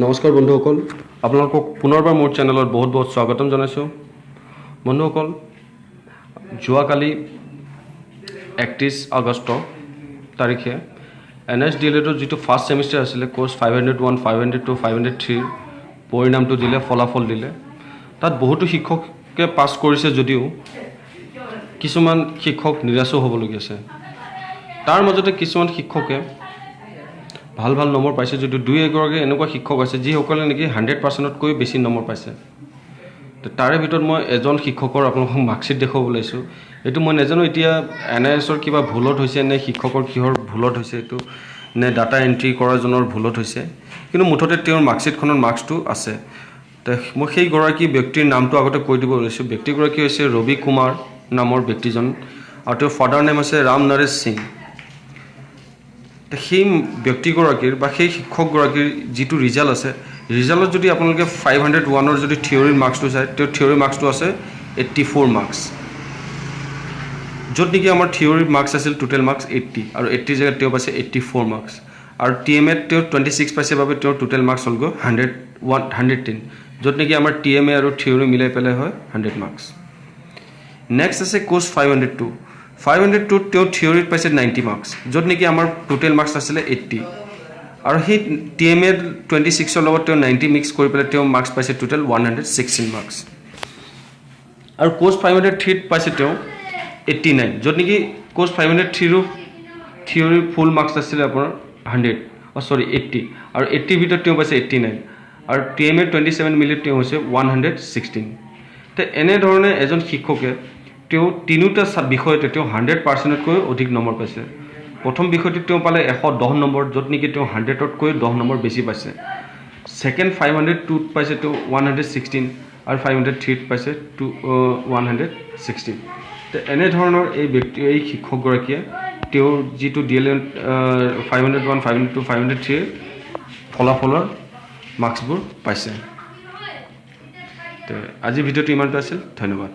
নমস্কাৰ বন্ধুসকল, আপোনালোকক পুনৰবাৰ মোৰ চেনেলত বহুত বহুত স্বাগতম জনাইছোঁ। বন্ধুসকল, যোৱাকালি 31 আগষ্ট তাৰিখে NSDLEডৰ যিটো ফাৰ্ষ্ট ছেমিষ্টাৰ আছিলে কোৰ্ছ 501, 502, 503 পৰিণামটো দিলে, ফলাফল দিলে। তাত বহুতো শিক্ষকে পাছ কৰিছে যদিও কিছুমান শিক্ষক নিৰাশো হ'বলগীয়া আছে। তাৰ মাজতে কিছুমান শিক্ষকে ভাল ভাল নম্বৰ পাইছে যদিও দুই এগৰাকী এনেকুৱা শিক্ষক আছে যিসকলে নেকি 100%তকৈ বেছি নম্বৰ পাইছে। তাৰে ভিতৰত মই এজন শিক্ষকৰ আপোনালোকক মাৰ্কশ্বিট দেখুৱাব লৈছোঁ। এইটো মই নাজানো এতিয়া NISৰ কিবা ভুলত হৈছে নে শিক্ষকৰ কিহৰ ভুলত হৈছে, এইটো নে ডাটা এণ্ট্ৰি কৰাজনৰ ভুলত হৈছে, কিন্তু মুঠতে তেওঁৰ মাৰ্কশ্বিটখনত মাৰ্কছটো আছে। মই সেইগৰাকী ব্যক্তিৰ নামটো আগতে কৈ দিব লৈছোঁ। ব্যক্তিগৰাকী হৈছে ৰবি কুমাৰ নামৰ ব্যক্তিজন, আৰু তেওঁৰ ফাদাৰ নেম আছে ৰাম নৰেশ সিং। সেই ব্যক্তিগৰাকীৰ বা সেই শিক্ষকগৰাকীৰ যিটো ৰিজাল্ট আছে, ৰিজাল্টত যদি আপোনালোকে 501ৰ যদি থিয়ৰীৰ মাৰ্কছটো চায়, তেওঁৰ থিয়ৰীৰ মাৰ্কছটো আছে 84 মাৰ্কছ, য'ত নেকি আমাৰ থিয়ৰীৰ মাৰ্কছ আছিল টোটেল মাৰ্কছ 80, আৰু 80 জেগাত তেওঁ পাইছে 84 মাৰ্কছ। আৰু TMAত তেওঁ 26 পাইছে বাবে তেওঁৰ টোটেল মাৰ্কছ হ'লগৈ 110, য'ত নেকি আমাৰ TMA আৰু থিয়ৰী মিলাই পেলাই হয় 100 মাৰ্কছ। নেক্সট আছে কোৰ্ছ 502। 502ত তেওঁ থিয়ৰীত পাইছে 90 মাৰ্কছ, য'ত নেকি আমাৰ টোটেল মাৰ্কছ আছিলে 80, আৰু সেই TMA 26ৰ লগত তেওঁ 90 মিক্স কৰি পেলাই তেওঁ মাৰ্কছ পাইছে টোটেল 116 মাৰ্কছ। আৰু কোৰ্ছ 503ত পাইছে তেওঁ 89, য'ত নেকি কোৰ্ছ 503ৰো থিয়ৰীৰ ফুল মাৰ্কছ আছিলে আপোনাৰ 80, আৰু 80ৰ ভিতৰত তেওঁ পাইছে 89, আৰু TMA 27 মিলি তেওঁ হৈছে 116। তো এনেধৰণে এজন শিক্ষকে তেওঁ তিনিটা বিষয়তে তেওঁ 100%তকৈ অধিক নম্বৰ পাইছে। প্ৰথম বিষয়টোত তেওঁ পালে 110 নম্বৰ, য'ত নেকি তেওঁ 100তকৈ 10 নম্বৰ বেছি পাইছে। ছেকেণ্ড 502ত পাইছে তেওঁ 116, আৰু 503ত পাইছে 116। তো এনেধৰণৰ এই শিক্ষকগৰাকীয়ে তেওঁৰ যিটো DLED 501, 502, 503 ফলাফলৰ মাৰ্কছবোৰ পাইছে। তো আজিৰ ভিডিঅ'টো ইমানটো আছিল। ধন্যবাদ।